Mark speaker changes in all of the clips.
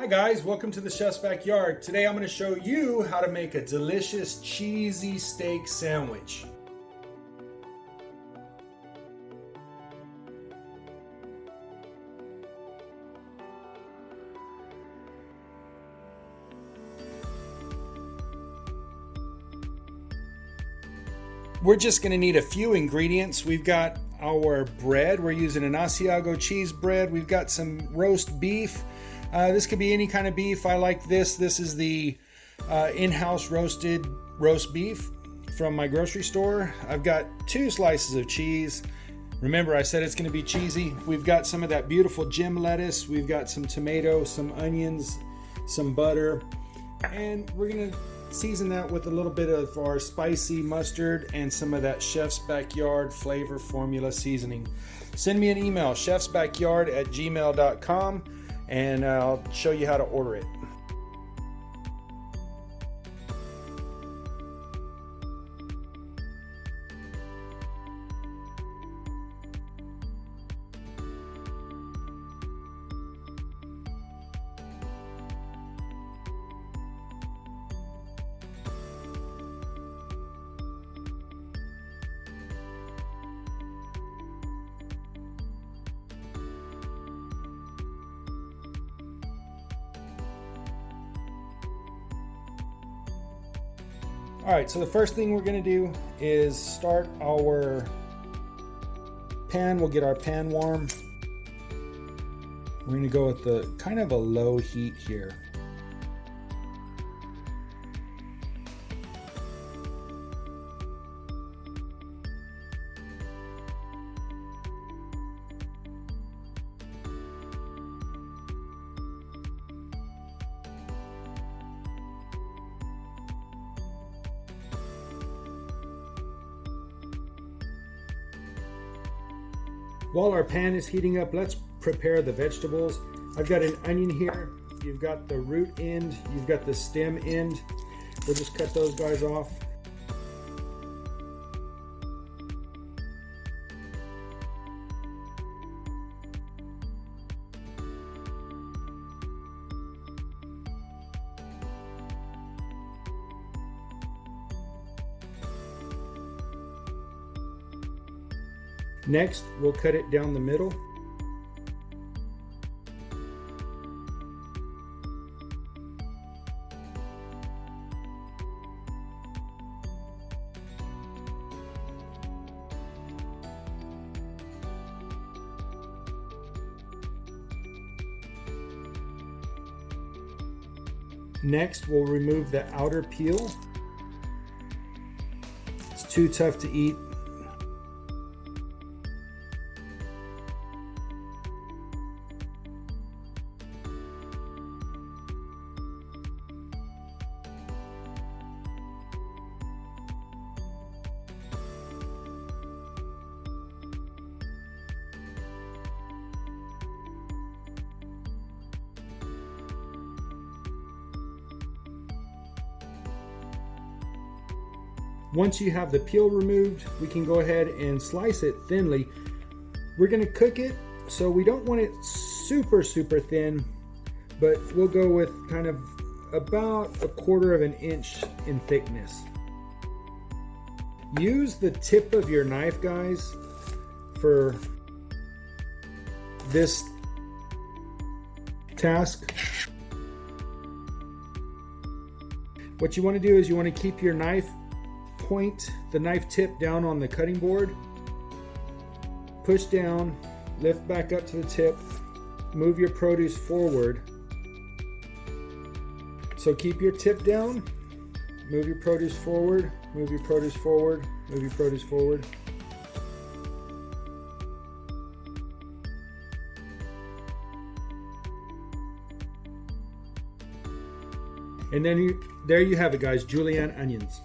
Speaker 1: Hi guys, welcome to the Chef's Backyard. Today I'm going to show you how to make a delicious cheesy steak sandwich. We're just going to need a few ingredients. We've got our bread. We're using an Asiago cheese bread. We've got some roast beef. This could be any kind of beef. I like this. This is the in-house roasted roast beef from my grocery store. I've got 2 slices of cheese. Remember, I said it's going to be cheesy. We've got some of that beautiful gem lettuce. We've got some tomato, some onions, some butter, and we're going to season that with a little bit of our spicy mustard and some of that Chef's Backyard flavor formula seasoning. Send me an email, chefsbackyard@gmail.com, and I'll show you how to order it. All right, so the first thing we're going to do is start our pan. We'll get our pan warm. We're going to go with the kind of a low heat here. While our pan is heating up, let's prepare the vegetables. I've got an onion here. You've got the root end, you've got the stem end. We'll just cut those guys off. Next, we'll cut it down the middle. Next, we'll remove the outer peel. It's too tough to eat. Once you have the peel removed, we can go ahead and slice it thinly. We're going to cook it, so we don't want it super thin, but we'll go with kind of about 1/4 of an inch in thickness. Use the tip of your knife, guys, for this task. What you want to do is you want to keep your knife point, the knife tip down on the cutting board, push down, lift back up to the tip, move your produce forward. So keep your tip down, move your produce forward, move your produce forward, move your produce forward. And then there you have it, guys, julienne onions.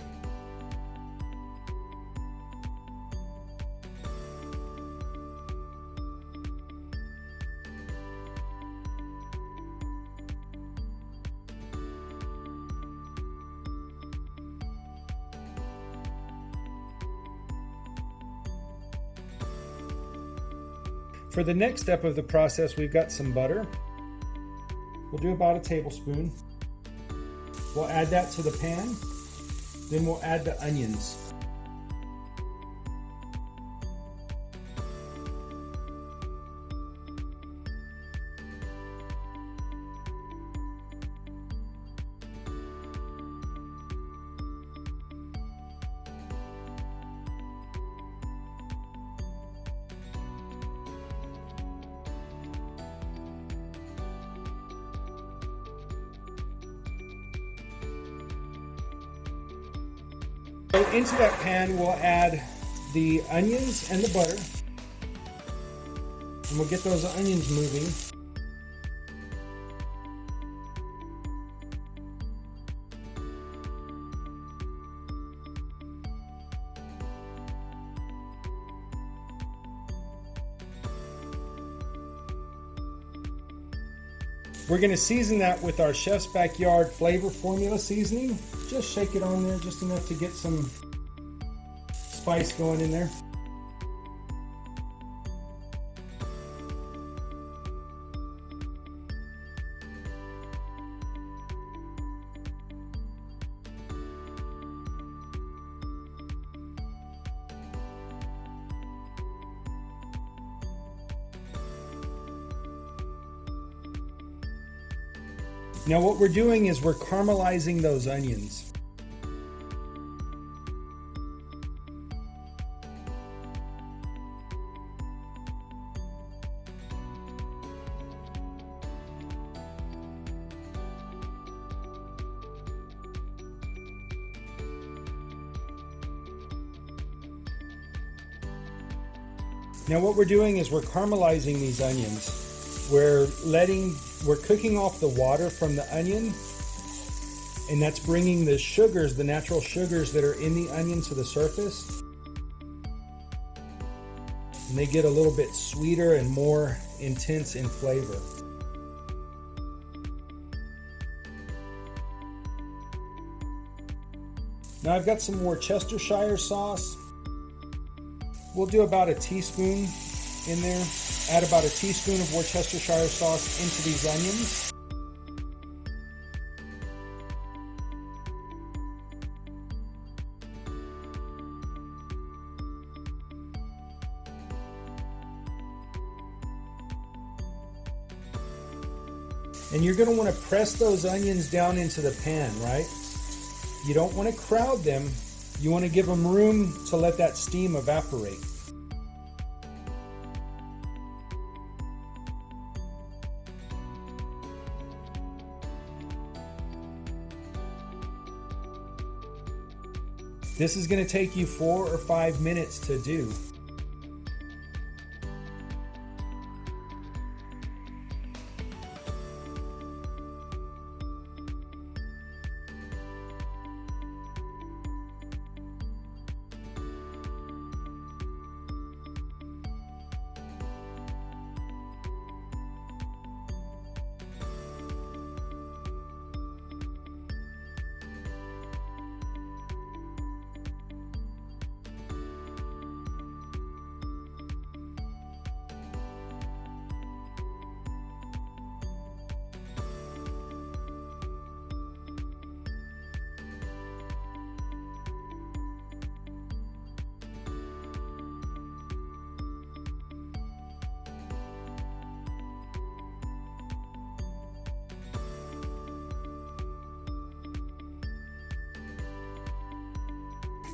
Speaker 1: For the next step of the process, we've got some butter. We'll do about a tablespoon. We'll add that to the pan. Then we'll add the onions. So into that pan, we'll add the onions and the butter. And we'll get those onions moving. We're going to season that with our Chef's Backyard flavor formula seasoning. Just shake it on there just enough to get some spice going in there. Now what we're doing is we're caramelizing those onions. Now what we're doing is we're caramelizing these onions. We're cooking off the water from the onion, and that's bringing the sugars, the natural sugars that are in the onion to the surface. And they get a little bit sweeter and more intense in flavor. Now I've got some more Worcestershire sauce. We'll do about a teaspoon in there. Add about a teaspoon of Worcestershire sauce into these onions. And you're going to want to press those onions down into the pan, right? You don't want to crowd them. You want to give them room to let that steam evaporate. This is going to take you 4 or 5 minutes to do.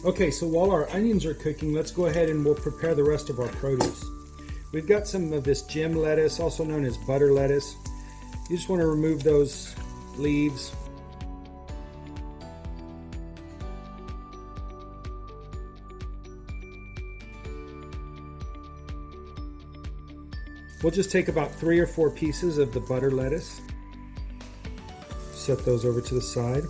Speaker 1: Okay, so while our onions are cooking, let's go ahead and we'll prepare the rest of our produce. We've got some of this gem lettuce, also known as butter lettuce. You just want to remove those leaves. We'll just take about 3 or 4 pieces of the butter lettuce. Set those over to the side.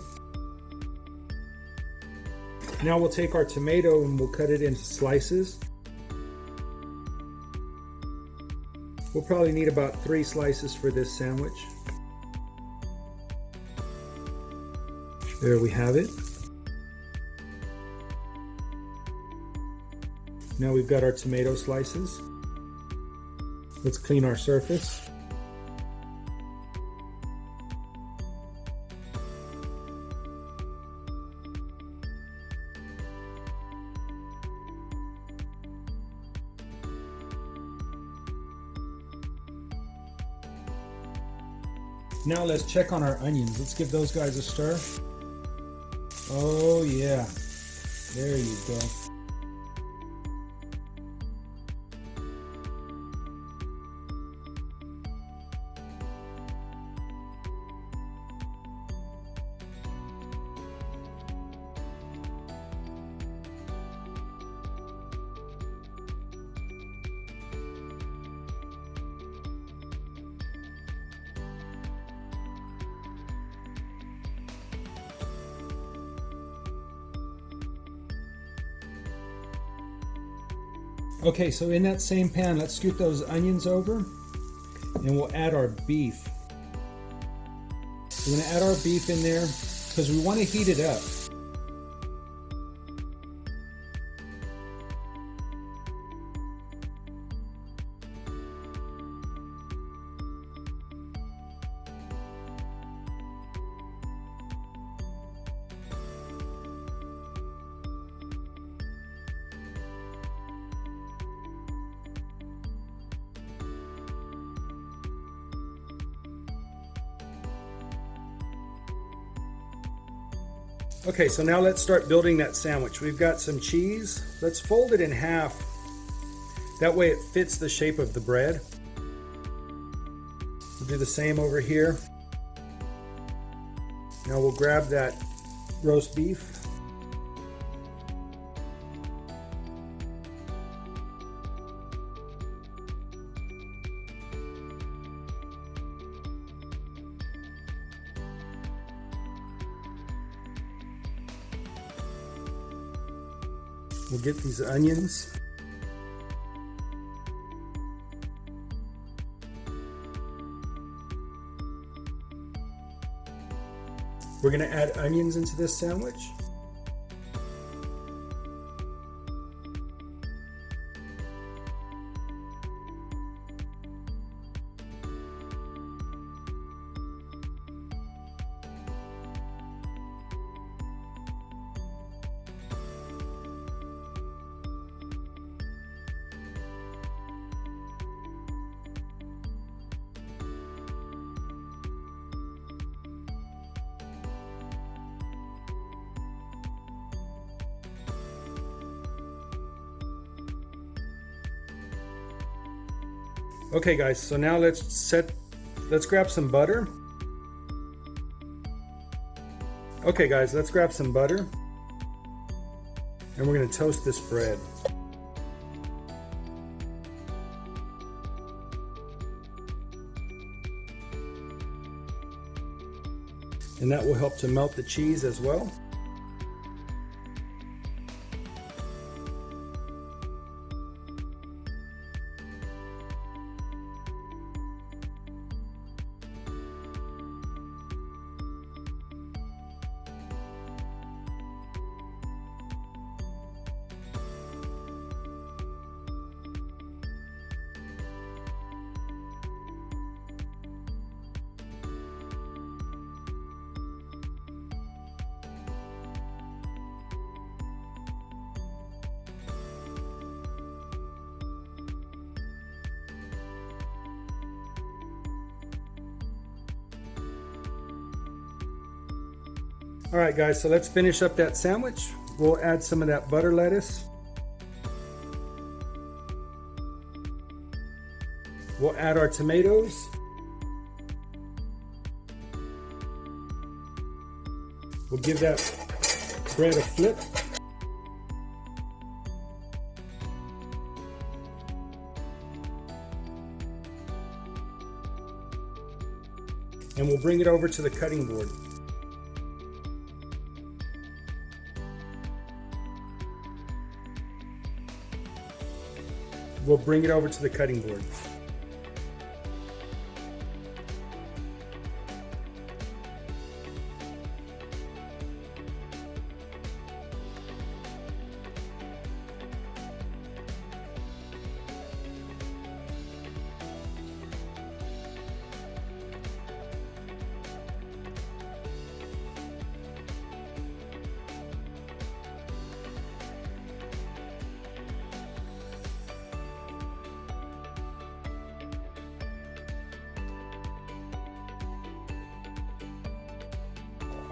Speaker 1: Now we'll take our tomato and we'll cut it into slices. We'll probably need about 3 slices for this sandwich. There we have it. Now we've got our tomato slices. Let's clean our surface. Now let's check on our onions. Let's give those guys a stir. Oh yeah, there you go. Okay, so in that same pan, let's scoot those onions over and we'll add our beef. We're gonna add our beef in there because we want to heat it up. Okay, so now let's start building that sandwich. We've got some cheese. Let's fold it in half. That way it fits the shape of the bread. We'll do the same over here. Now we'll grab that roast beef. We'll get these onions. We're going to add onions into this sandwich. Okay guys, so now let's grab some butter. Okay guys, let's grab some butter and we're going to toast this bread. And that will help to melt the cheese as well. All right guys, so let's finish up that sandwich. We'll add some of that butter lettuce. We'll add our tomatoes. We'll give that bread a flip. And we'll bring it over to the cutting board. We'll bring it over to the cutting board.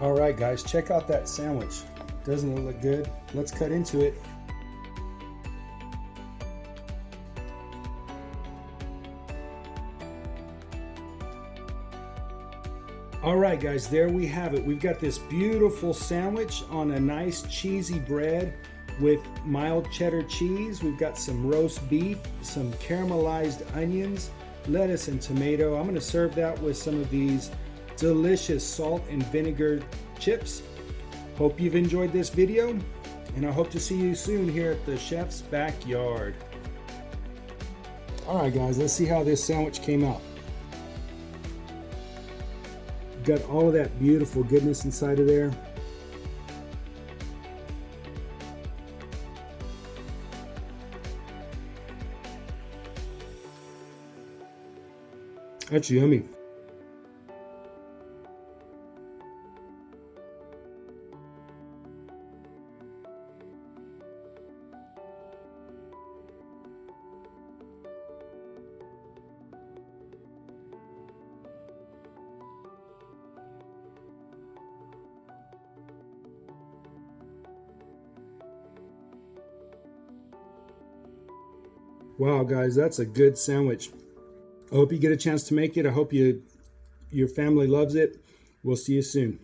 Speaker 1: All right, guys, check out that sandwich. Doesn't it look good? Let's cut into it. All right, guys, there we have it. We've got this beautiful sandwich on a nice cheesy bread with mild cheddar cheese. We've got some roast beef, some caramelized onions, lettuce, and tomato. I'm going to serve that with some of these delicious salt and vinegar chips. Hope you've enjoyed this video, and I hope to see you soon here at the Chef's Backyard. All right, guys, let's see how this sandwich came out. Got all of that beautiful goodness inside of there. That's yummy. Wow, guys, that's a good sandwich. I hope you get a chance to make it. I hope your family loves it. We'll see you soon.